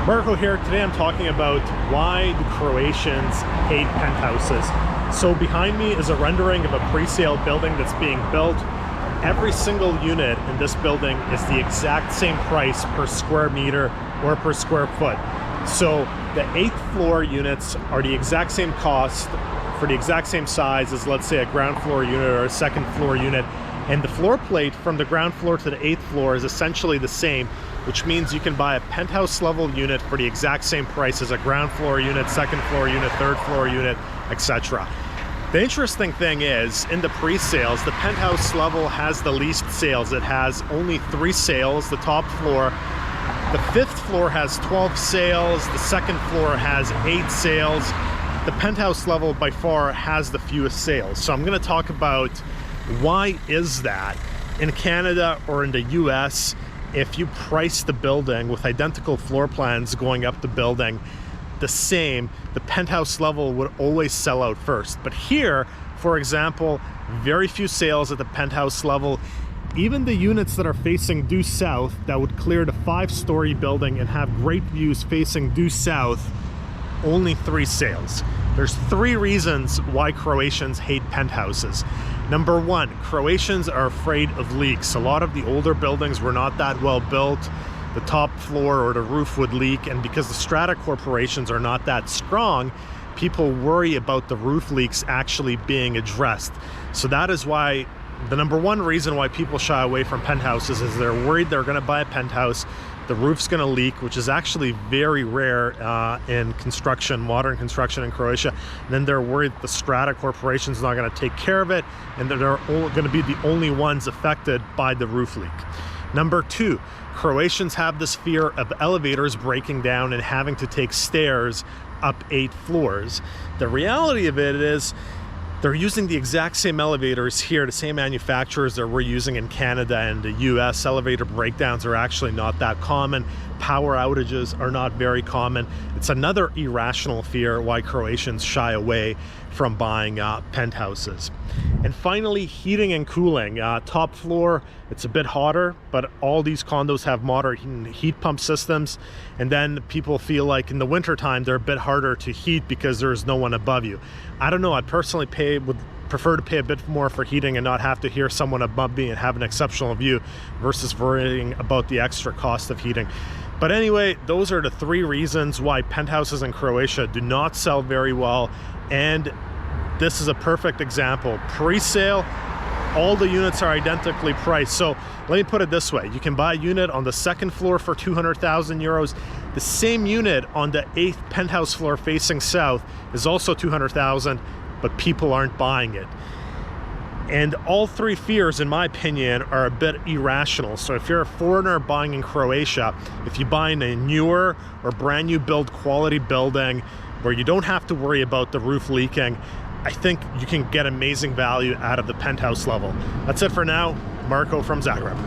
Marco here. Today I'm talking about why the Croatians hate penthouses. So behind me is a rendering of a pre-sale building that's being built. Every single unit in this building is the exact same price per square meter or per square foot. So the 8th floor units are the exact same cost for the exact same size as, let's say, a ground floor unit or a 2nd floor unit. And the floor plate from the ground floor to the 8th floor is essentially the same, which means you can buy a penthouse level unit for the exact same price as a ground floor unit, 2nd floor unit, 3rd floor unit, etc. The interesting thing is, in the pre-sales, the penthouse level has the least sales. It has only 3 sales, the top floor. The 5th floor has 12 sales, the 2nd floor has 8 sales. The penthouse level by far has the fewest sales. So I'm going to talk about why is that. In Canada or in the US, if you price the building with identical floor plans going up the building the same, the penthouse level would always sell out first. But here, for example, very few sales at the penthouse level. Even the units that are facing due south, that would clear the 5-story building and have great views facing due south, only 3 sales. There's 3 reasons why Croatians hate penthouses. Number 1, Croatians are afraid of leaks. A lot of the older buildings were not that well built. The top floor or the roof would leak, and because the strata corporations are not that strong, people worry about the roof leaks actually being addressed. So that is why the number 1 reason why people shy away from penthouses is they're worried they're going to buy a penthouse, the roof's going to leak, which is actually very rare in construction, modern construction in Croatia. And then they're worried the strata corporation's not going to take care of it, and that they're going to be the only ones affected by the roof leak. Number 2, Croatians have this fear of elevators breaking down and having to take stairs up 8 floors. The reality of it is, they're using the exact same elevators here, the same manufacturers that we're using in Canada and the US. Elevator breakdowns are actually not that common. Power outages are not very common. It's another irrational fear why Croatians shy away from buying penthouses. And finally, heating and cooling. Top floor, it's a bit hotter, but all these condos have modern heat pump systems. And then people feel like in the wintertime, they're a bit harder to heat because there's no one above you. I don't know, I'd personally would prefer to pay a bit more for heating and not have to hear someone above me and have an exceptional view versus worrying about the extra cost of heating. But anyway, those are the 3 reasons why penthouses in Croatia do not sell very well. And this is a perfect example. Pre-sale, all the units are identically priced. So let me put it this way. You can buy a unit on the 2nd floor for 200,000 euros. The same unit on the 8th penthouse floor facing south is also 200,000, but people aren't buying it. And all 3 fears, in my opinion, are a bit irrational. So if you're a foreigner buying in Croatia, if you buy in a newer or brand new build quality building where you don't have to worry about the roof leaking, I think you can get amazing value out of the penthouse level. That's it for now. Marco from Zagreb.